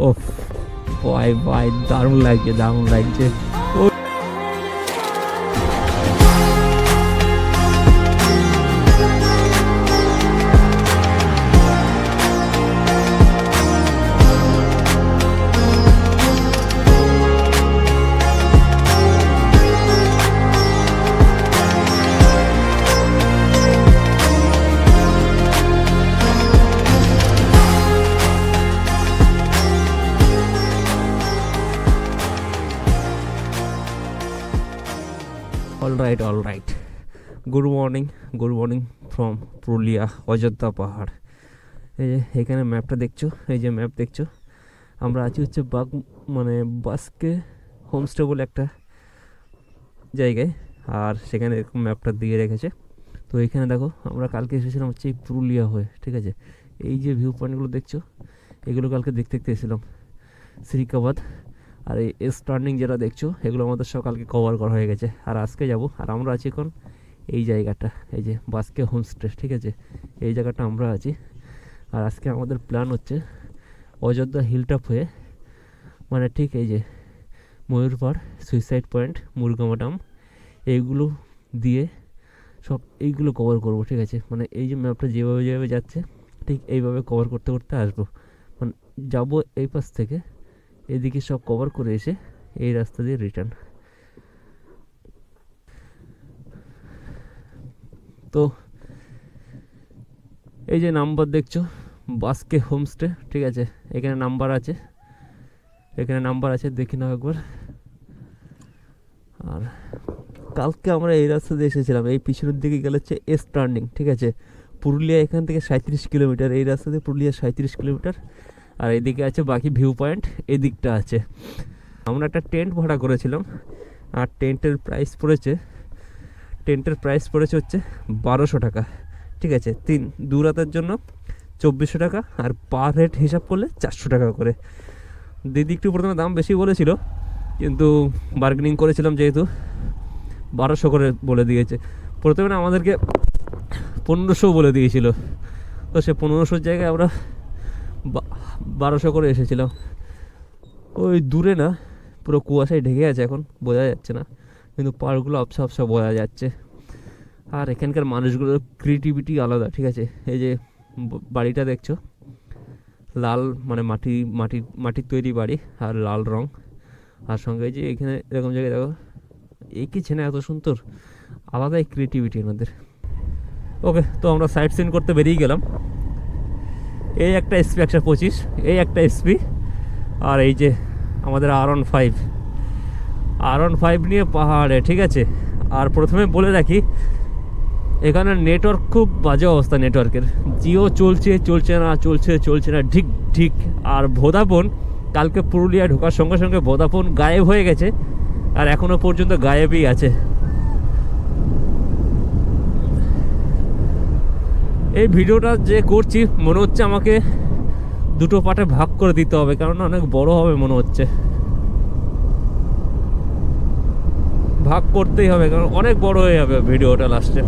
ওফ ভাই ভাই, দারুণ লাগছে, দারুণ লাগছে। all right, good morning from Purulia Ayodhya পাহাড়। এই যে এখানে ম্যাপটা দেখছো, এই যে ম্যাপ দেখছো, আমরা আছি হচ্ছে বাসকে হোমস্টে বলে একটা জায়গায়, আর সেখানে এরকম ম্যাপটা দিয়ে রেখেছে। তো এখানে দেখো, আমরা কালকে এসেছিলাম হচ্ছে এই পুরুলিয়া হয়ে, ঠিক আছে। এই যে ভিউ পয়েন্টগুলো দেখছো, এগুলো কালকে দেখতে এসেছিলাম শ্রীকাবাদ। আর এই টার্নিং যেটা দেখছো, এগুলো আমাদের সব কালকে কভার করা হয়ে গেছে। আর আজকে যাব, আর আমরা আছি এখন এই জায়গাটা, এই যে বাসকে হোমস্টে, ঠিক আছে, এই জায়গাটা আমরা আছি। আর আজকে আমাদের প্ল্যান হচ্ছে অযোধ্যা হিলটপ হয়ে, ঠিক এই যে ময়ূরপাড়, সুইসাইড পয়েন্ট, মুরগামাটাম, এইগুলো দিয়ে সব এইগুলো কভার করব, ঠিক আছে। এই যে ম্যাপটা যেভাবে যাচ্ছে, ঠিক এইভাবে কভার করতে আসবো। যাবো এই পাশ থেকে এদিকে সব কভার করে এসে এই রাস্তা দিয়ে রিটার্ন। তো এই যে নাম্বার দেখছো, বাসকে হোমস্টে, ঠিক আছে, এখানে নাম্বার আছে, দেখি নাও একবার। আর কালকে আমরা এই রাস্তা দিয়ে এসেছিলাম, এই পিছনের দিকে গেলে হচ্ছে টার্নিং, ঠিক আছে। পুরুলিয়া এখান থেকে 37 কিলোমিটার, এই রাস্তা দিয়ে পুরুলিয়া 37 কিলোমিটার। আর এদিকে আছে বাকি ভিউ পয়েন্ট, এদিকটা আছে। আমরা একটা টেন্ট ভাড়া করেছিলাম, আর টেন্টের প্রাইস পড়েছে হচ্ছে 1200 টাকা, ঠিক আছে। 2 রাতের জন্য 2400 টাকা, আর পার হেড হিসাব করলে 400 টাকা করে। দিদি একটু প্রথমে দাম বেশি বলেছিল, কিন্তু বার্গেনিং করেছিলাম যেহেতু 1200 করে বলে দিয়েছে। প্রথমে না আমাদেরকে 1500 বলে দিয়েছিল, তো সে 1500 জায়গায় আমরা 1200 করে এসেছিলাম। ওই দূরে না, পুরো কুয়াশায় ঢেকে আছে, এখন বোঝা যাচ্ছে না, কিন্তু পাহাড়গুলো আবছা বোঝা যাচ্ছে। আর এখানকার মানুষগুলোর ক্রিয়েটিভিটি আলাদা, ঠিক আছে। এই যে বাড়িটা দেখছো, লাল মাটির তৈরি বাড়ি, আর লাল রং, আর সঙ্গে যে এখানে এরকম জায়গায় দেখো এঁকেছে না, এত সুন্দর, আলাদাই ক্রিয়েটিভিটি এনাদের। ওকে, তো আমরা সাইট সিন করতে বেরিয়ে গেলাম। এই একটা SP 125, এই একটা SP, আর এই যে আমাদের R15 নিয়ে পাহাড়ে, ঠিক আছে। আর প্রথমে বলে রাখি, এখানে নেটওয়ার্ক খুব বাজে অবস্থা নেটওয়ার্কের। জিও চলছে না ঠিক। আর ভোদাফোন, কালকে পুরুলিয়া ঢোকার সঙ্গে সঙ্গে ভোদাফোন গায়েব হয়ে গেছে, আর এখনো পর্যন্ত গায়েবই আছে। এই ভিডিওটা যে করছি, মনে হচ্ছে আমাকে 2টো পার্টে ভাগ করে দিতে হবে, কারণ অনেক বড় হবে মনে হচ্ছে। ভাগ করতেই হবে, কারণ অনেক বড় হয়ে যাবে ভিডিওটা লাস্টে।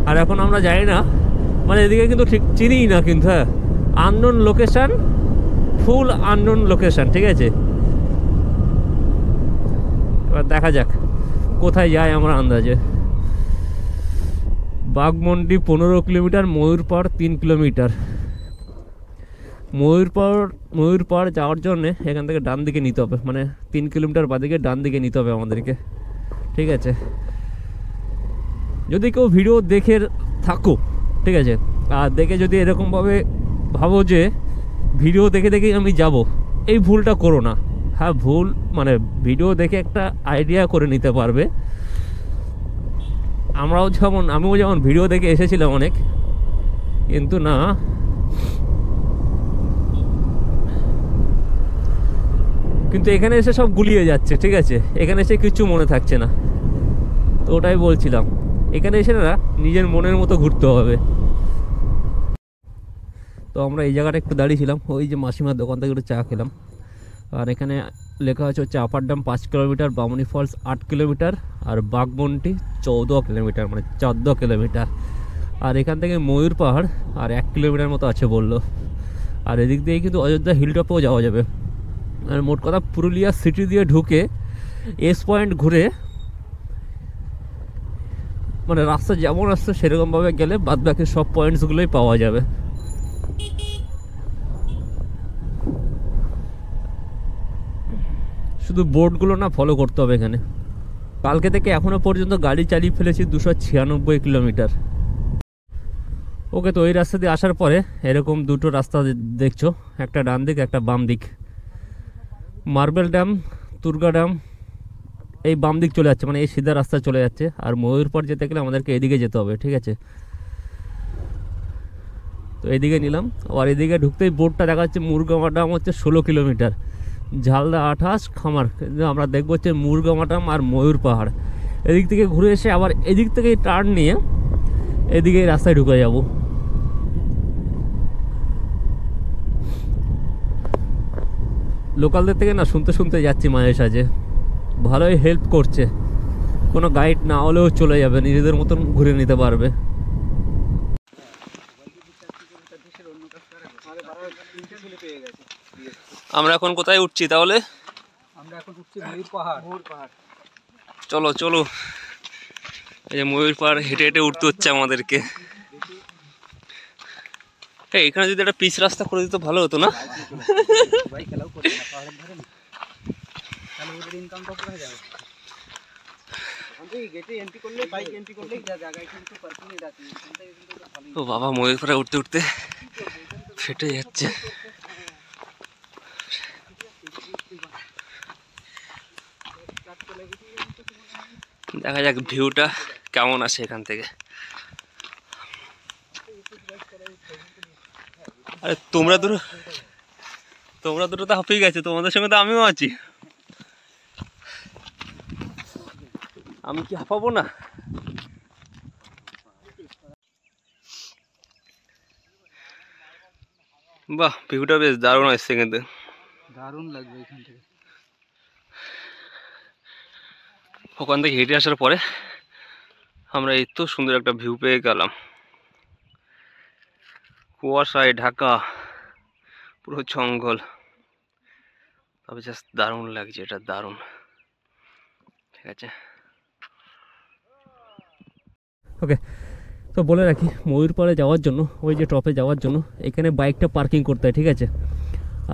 আর এখন আমরা যাই না, এদিকে কিন্তু ঠিক চিনিই না, কিন্তু হ্যাঁ, আননোন লোকেশন, ফুল আননোন লোকেশন, ঠিক আছে। এবার দেখা যাক কোথায় যাই আমরা আন্দাজে। বাঘমন্ডি 15 কিলোমিটার, ময়ূরপাড় 3 কিলোমিটার। ময়ূরপাড় যাওয়ার জন্য এখান থেকে ডান দিকে নিতে হবে, 3 কিলোমিটার বাদিকে ডান দিকে নিতে হবে আমাদেরকে, ঠিক আছে। যদি কেউ ভিডিও দেখে থাকো, ঠিক আছে, আর দেখে যদি এরকমভাবে ভাবো যে ভিডিও দেখে আমি যাব, এই ভুলটা করো না। হ্যাঁ, ভুল ভিডিও দেখে একটা আইডিয়া করে নিতে পারবে। আমিও যেমন ভিডিও দেখে এসেছিলাম অনেক, কিন্তু না, কিন্তু এখানে এসে সব গুলিয়ে যাচ্ছে, ঠিক আছে। এখানে এসে কিছু মনে থাকছে না, তো ওটাই বলছিলাম, এখানে এসে না নিজের মনের মতো ঘুরতে হবে। তো আমরা এই জায়গাটা একটু দাঁড়িয়েছিলাম, ওই যে মাসিমার দোকান থেকে একটু চা খেলাম। আর এখানে লেখা হচ্ছে upper dam 5 kilometre, Bamni falls 8 kilometre, আর বাঘমন্ডি 14 কিলোমিটার, 14 কিলোমিটার। আর এখান থেকে ময়ূর পাহাড় আর 1 কিলোমিটার মতো আছে বললো। আর এদিক দিয়ে কিন্তু অযোধ্যা হিল টপেও যাওয়া যাবে। আর মোট কথা পুরুলিয়া সিটি দিয়ে ঢুকে এস পয়েন্ট ঘুরে মানে রাস্তা যেমন আসছে সেরকমভাবে গেলে বাদ বাকি সব পয়েন্টসগুলোই পাওয়া যাবে। শুধু বোর্ডগুলো না ফলো করতে হবে এখানে। কালকে থেকে এখনো পর্যন্ত গাড়ি চালিয়ে ফেলেছি 296 কিলোমিটার। ওকে, তো এই রাস্তা দিয়ে আসার পরে এরকম দুটো রাস্তা দেখছো, একটা ডান দিক একটা বাম দিক। মার্বেল ড্যাম, তুর্গা ড্যাম এই বাম দিক চলে যাচ্ছে, মানে এই সিধা রাস্তা চলে যাচ্ছে। আর ময়ূরপাড় যেতে গেলে আমাদেরকে এদিকে যেতে হবে, ঠিক আছে। তো এদিকে নিলাম। আর এদিকে ঢুকতেই বোর্ডটা দেখা যাচ্ছে মুরগামা ড্যাম হচ্ছে 16 কিলোমিটার, ঝালদা 28, খামার। কিন্তু আমরা দেখবো হচ্ছে মুরগামা ড্যাম আর ময়ূর পাহাড়। এদিক থেকে ঘুরে এসে আবার এদিক থেকে টার্ন নিয়ে এদিকে রাস্তায় ঢুকে যাব। লোকালদের থেকে না শুনতে শুনতে যাচ্ছি মাঝে সাঝে, ভালোই হেল্প করছে। কোনো গাইড না হলেও চলে যাবে, নিজেদের মতন ঘুরে নিতে পারবে। আমরা এখন কোথায় উঠছি তাহলে? আমরা এখন উঠছি ময়ূর পাহাড়। চলো চলো, এই যে ময়ূর পাহাড় হেঁটে হেঁটে উঠতে হচ্ছে আমাদেরকে। এখানে যদি একটা পিচ রাস্তা করে দিত ভালো হতো না? ও বাবা, ময়ূর পাহাড়ে উঠতে উঠতে ফেটে যাচ্ছে। দেখা যাক ভিউটা কেমন আসে এখান থেকে। আরে তোমরা দুটো তো হাঁপিয়ে গেছে, তোমাদের সঙ্গে তো আমিও আছি। আমি কি হাঁপাবো না? বাহ, ভিউটা বেশ দারুণ আসছে, কিন্তু দারুণ লাগবে এখান থেকে। ওখান থেকে হেঁটে আসার পরে আমরা এই তো সুন্দর একটা ভিউ পেয়ে গেলাম। কুয়াশায় ঢাকা পুরো জঙ্গল, তবে জাস্ট দারুণ লাগছে, এটা দারুণ। ঠিক আছে, ওকে। তো বলে রাখি, ময়ূরপাড়ে যাওয়ার জন্য, ওই যে টপে যাওয়ার জন্য এখানে বাইকটা পার্কিং করতে হয়, ঠিক আছে।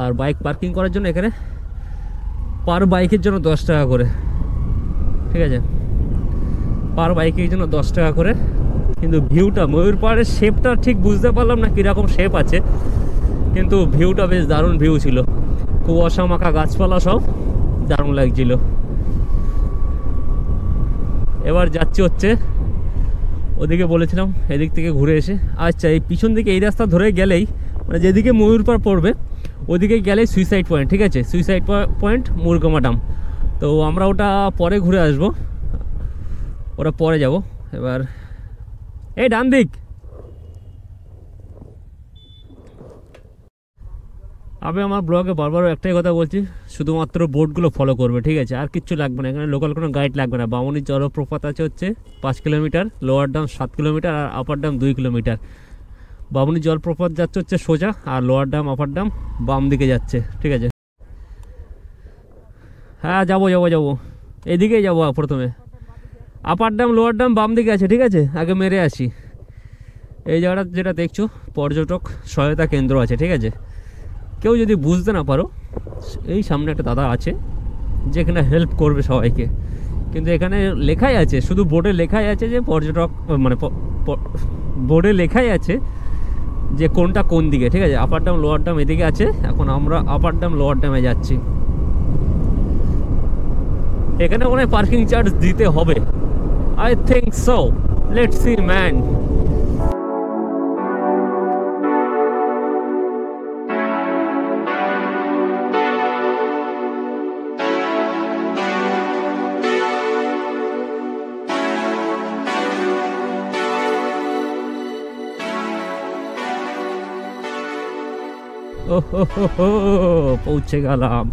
আর বাইক পার্কিং করার জন্য এখানে পার বাইকের জন্য 10 টাকা করে, ঠিক আছে। পার বাইকের জন্য 10 টাকা করে। কিন্তু ভিউটা, ময়ূর পাহাড়ের শেপটা ঠিক বুঝতে পারলাম না কীরকম শেপ আছে, কিন্তু ভিউটা বেশ দারুণ ভিউ ছিল। কুয়াশা মাখা গাছপালা, সব দারুণ লাগছিল। এবার যাচ্ছি হচ্ছে ওদিকে, বলেছিলাম এদিক থেকে ঘুরে এসে। আচ্ছা, এই পিছন দিকে এই রাস্তা ধরে গেলেই, মানে যেদিকে ময়ূরপাড় পড়বে ওদিকে গেলেই সুইসাইড পয়েন্ট, ঠিক আছে। Suicide point Murguma dam. তো আমরা ওটা পরে ঘুরে আসবো, ওটা পরে যাব। এবার এই ডান দিক। আমি আমার ব্লগে বারবার একটাই কথা বলছি, শুধুমাত্র বোর্ডগুলো ফলো করবে, ঠিক আছে। আর কিচ্ছু লাগবে না, এখানে লোকাল কোনো গাইড লাগবে না। বামুনির জলপ্রপাত আছে হচ্ছে 5 কিলোমিটার, লোয়ার ড্যাম 7 কিলোমিটার, আর আপার ড্যাম 2 কিলোমিটার। বামুনির জলপ্রপাত যাচ্ছে হচ্ছে সোজা, আর লোয়ার ড্যাম আপার ড্যাম বাম দিকে যাচ্ছে, ঠিক আছে। হ্যাঁ, যাবো এদিকেই যাবো। প্রথমে আপার ড্যাম লোয়ার ড্যাম বাম দিকে আছে, ঠিক আছে। আগে মেরে আসি। এই জায়গাটা যেটা দেখছো পর্যটক সহায়তা কেন্দ্র আছে, ঠিক আছে। কেউ যদি বুঝতে না পারো, এই সামনে একটা দাদা আছে যেখানে হেল্প করবে সবাইকে। কিন্তু এখানে লেখাই আছে, শুধু বোর্ডে লেখাই আছে যে পর্যটক, মানে বোর্ডে লেখাই আছে যে কোনটা কোন দিকে, ঠিক আছে। আপার ড্যাম লোয়ার ড্যাম এদিকে আছে। এখন আমরা আপার ড্যাম লোয়ার ড্যামে যাচ্ছি। এখানে অনেক পার্কিং চার্জ দিতে হবে, I think so. Let's see man.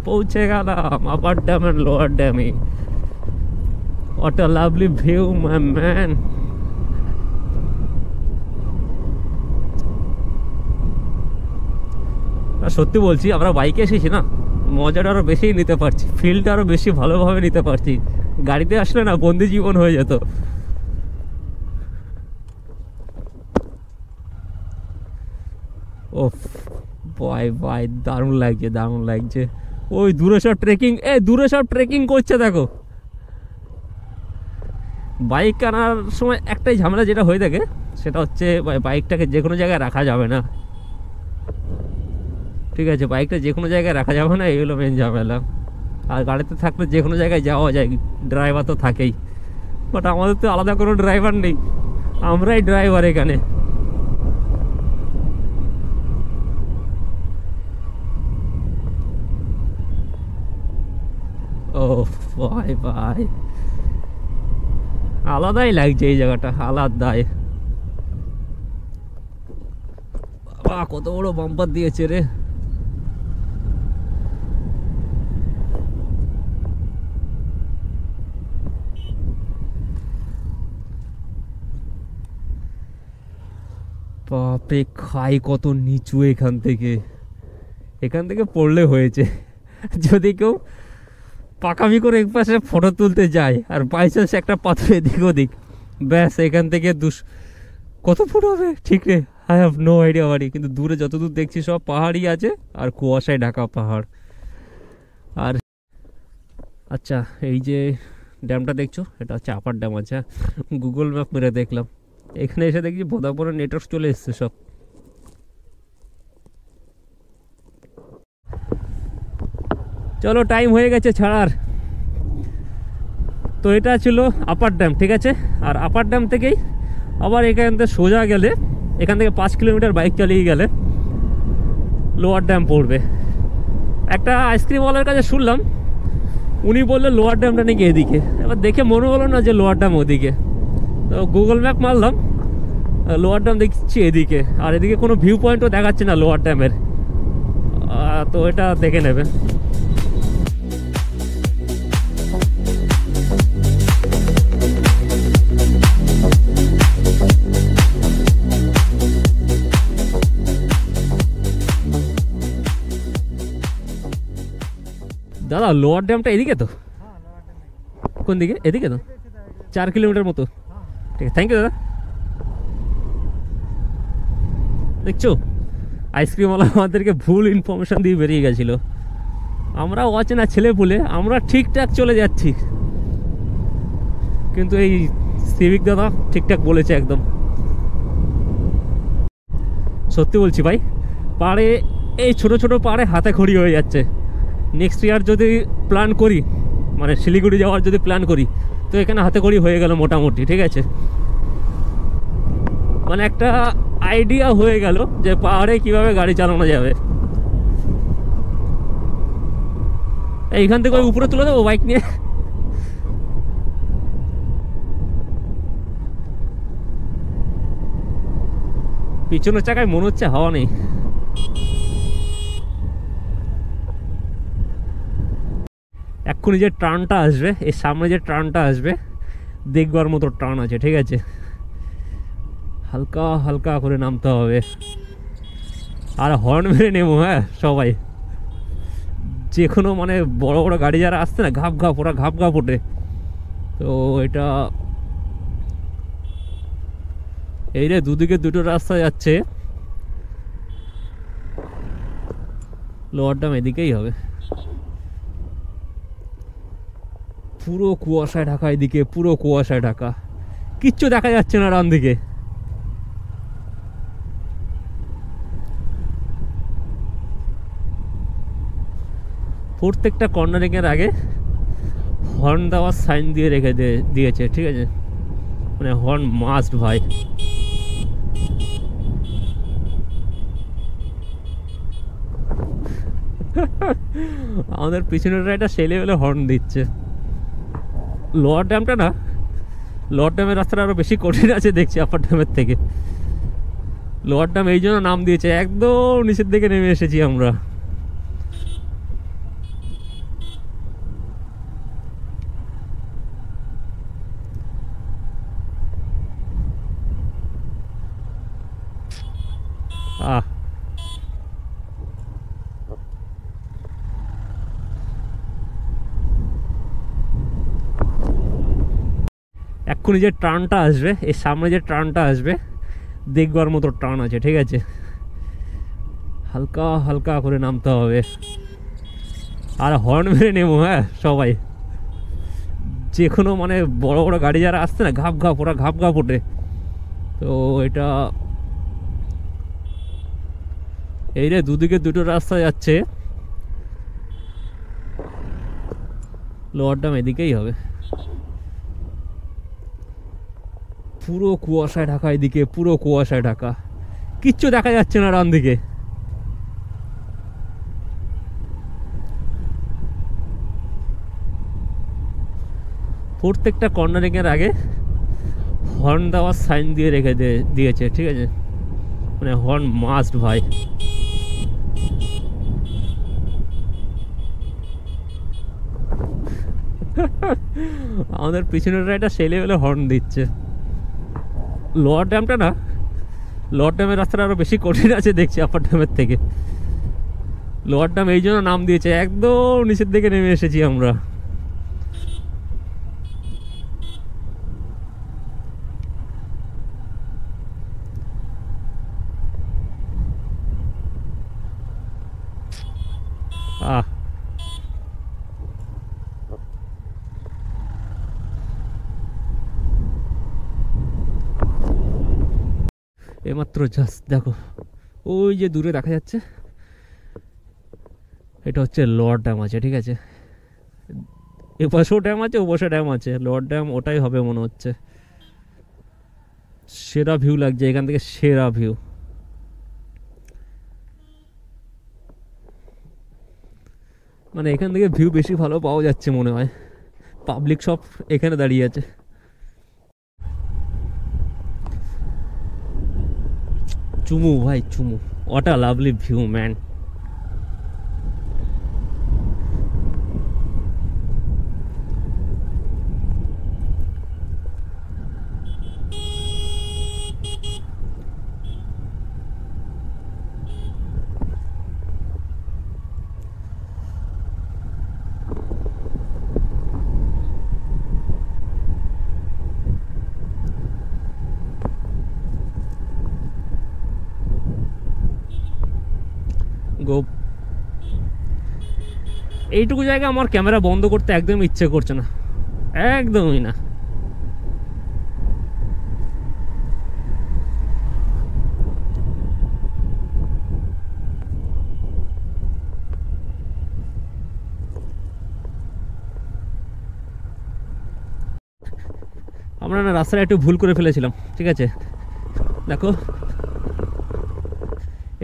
পৌঁছে গেলাম আপার ড্যাম এন্ড লোয়ার ড্যামে। What a lovely view, my man. আর সত্যি বলছি, আমরা বাইকে এসেছি না, মজাটা আরও বেশি নিতে পারছি, ফিলটা আরও বেশি ভালোভাবে নিতে পারছি। গাড়িতে আসলে না বন্দি জীবন হয়ে যেত। ও বাই বাই, দারুণ লাগছে, দারুণ লাগছে। ওই দূরে সব ট্রেকিং, দূরে সব ট্রেকিং করছে দেখো। বাইক আনার সময় একটাই ঝামেলা যেটা হয়ে থাকে, সেটা হচ্ছে বাইকটাকে যে কোনো জায়গায় রাখা যাবে না। ঠিক আছে, বাইকটা যে কোনো জায়গায় রাখা যাবে না, এগুলো মেন ঝামেলা। আর গাড়িতে থাকলে যে কোনো জায়গায় যাওয়া যায়, ড্রাইভার তো থাকেই। বাট আমাদের তো আলাদা কোনো ড্রাইভার নেই, আমরাই ড্রাইভার এখানে। ও ভাই ভাই, আলাদাই লাগছে এই জায়গাটা, আলাদাই। বাবা কত বড় বাম্পার দিয়েছে রে। বাপরে, খাই কত নিচু এখান থেকে। এখান থেকে পড়লে হয়েছে, যদি কেউ পাকামি করে এক পাশে ফটো তুলতে যায় আর বাই চান্স একটা পাথর এদিক ওদিক, ব্যাস এখান থেকে কত ফুট হবে ঠিক রে, আই হ্যাভ নো আইডিয়া বাড়ি। কিন্তু দূরে যতদূর দেখছি সব পাহাড়ই আছে আর কুয়াশায় ঢাকা পাহাড়। আর আচ্ছা, এই যে ড্যামটা দেখছো, এটা হচ্ছে আপার ড্যাম। আছে, গুগল ম্যাপ মেরে দেখলাম, এখানে এসে দেখছি ভোদাফোনের নেটওয়ার্ক চলে এসছে সব। চলো, টাইম হয়ে গেছে ছাড়ার। তো এটা ছিল আপার ড্যাম, ঠিক আছে। আর আপার ড্যাম থেকেই আবার এখান থেকে সোজা গেলে, এখান থেকে 5 কিলোমিটার বাইক চালিয়ে গেলে লোয়ার ড্যাম পড়বে। একটা আইসক্রিমওয়ালার কাছে শুনলাম, উনি বললো লোয়ার ড্যামটা নাকি এদিকে। এবার দেখে মনে হলো না যে লোয়ার ড্যাম ওদিকে, তো গুগল ম্যাপ মারলাম, লোয়ার ড্যাম দেখছি এদিকে। আর এদিকে কোনো ভিউ পয়েন্টও দেখাচ্ছে না লোয়ার ড্যামের, তো এটা দেখে নেবে। দাদা লোয়ার ড্যামটা এদিকে তো? কোন দিকে? এদিকে তো, 4 কিলোমিটার মতো। ঠিক আছে, থ্যাংক ইউ দাদা। দেখছো, আইসক্রিমওয়ালা আমাদেরকে ভুল ইনফরমেশান দিয়ে বেরিয়ে গেছিলো। আমরা অচেনা ছেলে বলে আমরা ঠিকঠাক চলে যাচ্ছি, কিন্তু এই সিভিক দাদা ঠিকঠাক বলেছে একদম। সত্যি বলছি ভাই, পাড়ে এই ছোট ছোট পাড়ে হাতে খড়ি হয়ে যাচ্ছে। নেক্সট ইয়ার যদি প্ল্যান করি, মানে শিলিগুড়ি যাওয়ার যদি প্ল্যান করি, তো এখানে হাতে খড়ি হয়ে গেল মোটামুটি, ঠিক আছে। মানে একটা আইডিয়া হয়ে গেল যে পাহাড়ে কিভাবে গাড়ি চালানো যাবে। এইখান থেকে ওই উপরে তুলে দেবো বাইক নিয়ে। পিছনের চাকায় মনে হচ্ছে হাওয়া নেই। এক্ষুনি যে টার্নটা আসবে, এর সামনে যে টার্নটা আসবে, দেখবার মতো টার্ন আছে, ঠিক আছে। হালকা হালকা করে নামতে হবে, আর হর্ন মেরে নেবো। হ্যাঁ সবাই, যে কোনো মানে বড় বড় গাড়ি যারা আসছে না, ঘাপ ঘাপ, ওরা ঘাপ ঘাপ ওঠে। তো এটা এই রে, দুদিকে দুটো রাস্তা যাচ্ছে। লোয়ার ড্যাম এদিকেই হবে। পুরো কুয়াশায় ঢাকা, এদিকে পুরো কুয়াশায় ঢাকা, কিচ্ছু দেখা যাচ্ছে না ডান দিকে। প্রত্যেকটা কর্নারিংয়ের আগে হর্ন দেওয়ার সাইন দিয়ে রেখে দিয়েছে, ঠিক আছে। মানে হর্ন মাস্ট ভাই। আমাদের পিছনের একটা ছেলে হলে হর্ন দিচ্ছে। লোয়ার ড্যামটা না, লোয়ার ড্যামের রাস্তাটা আরও বেশি কঠিন আছে দেখছি আপার ড্যামের থেকে। লোয়ার ড্যাম এই জন্য নাম দিয়েছে, একদম নিচের দিকে নেমে এসেছি আমরা। এক্ষুনি যে টার্নটা আসবে, এর সামনে যে টার্নটা আসবে দেখবার মতো টার্ন আছে, ঠিক আছে? হালকা হালকা করে নামতে হবে আর হর্ন মেরে নেবো, হ্যাঁ সবাই। যে কোনো মানে বড় বড় গাড়ি যারা আসছে না, ঘাপ ঘাপ ওরা ঘাপ ঘাপ ওঠে। তো এটা এই রে, দুদিকে দুটো রাস্তা যাচ্ছে। লোয়ার ড্যাম এদিকেই হবে। পুরো কুয়াশায় ঢাকা, এদিকে পুরো কুয়াশায় ঢাকা, কিচ্ছু দেখা যাচ্ছে না ডান দিকে। প্রত্যেকটা কর্নারিং এর আগে হর্ন দেওয়ার সাইন দিয়ে রেখে দিয়েছে, ঠিক আছে? মানে হর্ন মাস্ট ভাই। আমাদের পিছনের একটা ছেলে হলে হর্ন দিচ্ছে। লোয়ার ড্যামটা না, লোয়ার ড্যামের রাস্তাটা আরো বেশি কঠিন আছে দেখছি আপার ড্যামের থেকে। লোয়ার ড্যাম এই জন্য নাম দিয়েছে, একদম নিচের দিকে নেমে এসেছি আমরা। আহ এইমাত্র জাস্ট দেখো, ওই যে দূরে দেখা যাচ্ছে, এটা হচ্ছে লোয়ার ড্যাম আছে, ঠিক আছে? এপাশেও ড্যাম আছে, ওপাশে ড্যাম আছে। লোয়ার ড্যাম ওটাই হবে মনে হচ্ছে। সেরা ভিউ লাগছে এখান থেকে, সেরা ভিউ। মানে এখান থেকে ভিউ বেশি ভালো পাওয়া যাচ্ছে মনে হয়। পাবলিক সব এখানে দাঁড়িয়ে আছে। চুমু ভাই Chumu, what a lovely view man. Go, এইটুকু জায়গা আমার ক্যামেরা বন্ধ করতে একদম ইচ্ছে করছে না, একদমই না। আমরা না রাস্তাটা একটু ভুল করে ফেলেছিলাম, ঠিক আছে? দেখো,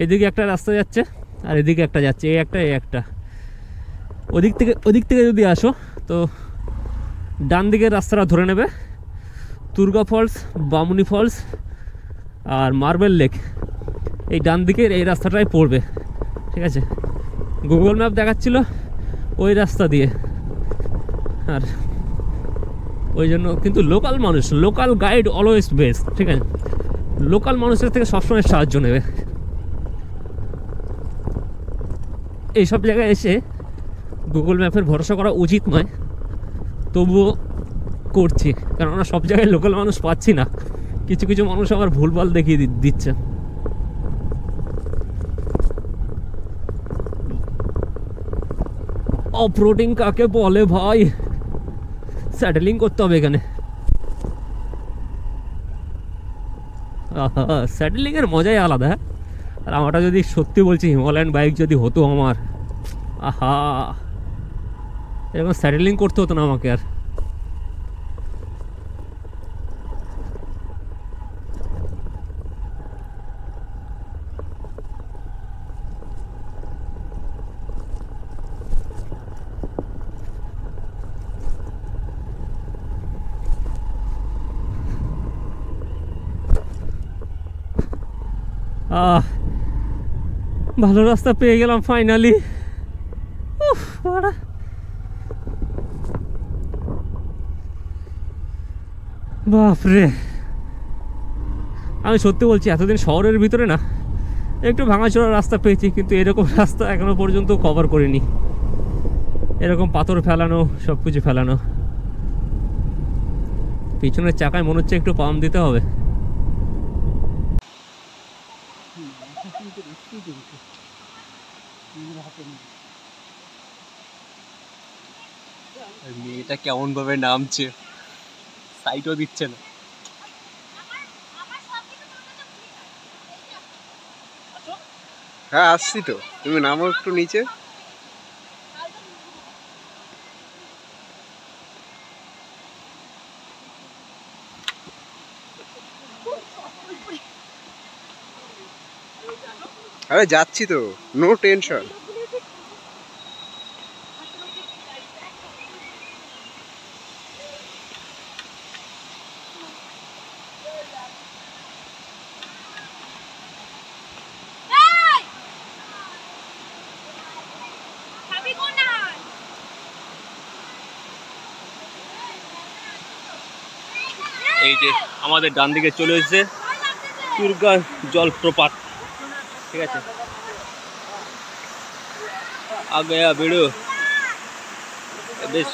এদিকে একটা রাস্তা যাচ্ছে আর এদিকে একটা যাচ্ছে, এই একটা এই একটা। ওদিক থেকে যদি আসো তো ডান দিকের রাস্তাটা ধরে নেবে, দুর্গা ফলস, বামুনি ফলস আর মার্বেল লেক, এই ডান দিকের এই রাস্তাটাই পড়বে, ঠিক আছে? গুগল ম্যাপ দেখাচ্ছিল ওই রাস্তা দিয়ে। আর ওই জন্য কিন্তু লোকাল মানুষ, লোকাল গাইড অলওয়েজ বেস্ট, ঠিক আছে? লোকাল মানুষের থেকে সবসময় সাহায্য নেবে। এইসব জায়গায় এসে গুগল ম্যাপের ভরসা করা উচিত নয়, তবুও করছি, কারণ আমরা সব জায়গায় লোকাল মানুষ পাচ্ছি না। কিছু কিছু মানুষ আবার ভুলভাল দেখিয়ে দিচ্ছে। অফরোডিং কাকে বলে ভাই? স্যাটেলিং করতে হবে এখানে। স্যাটেলিং এর মজাই আলাদা। আর আমারটা যদি সত্যি বলছি হিমালয়ান বাইক যদি হতো আমার, আহা, এরকম স্যাটেলিং করতে হতো না আমাকে আর। ভালো রাস্তা পেয়ে গেলাম ফাইনালি। বাপরে, আমি সত্যি বলছি এতদিন শহরের ভিতরে না একটু ভাঙাচোরা রাস্তা পেয়েছি, কিন্তু এরকম রাস্তা এখনো পর্যন্ত কভার করিনি। এরকম পাথর ফেলানো, সব কিছু ফেলানো। পিছনের চাকায় মনে হচ্ছে একটু পাম্প দিতে হবে। মেয়েটা কেমন ভাবে নামছে, সাইডও দিচ্ছে না। হ্যাঁ আসছি তো, তুমি নামো একটু নিচে। আরে যাচ্ছি তো, নো টেনশন। এই যে আমাদের ডান দিকে চলে এসেছে দুর্গা জলপ্রপাত, ঠিক আছে। আগে বেড়ো, বেশ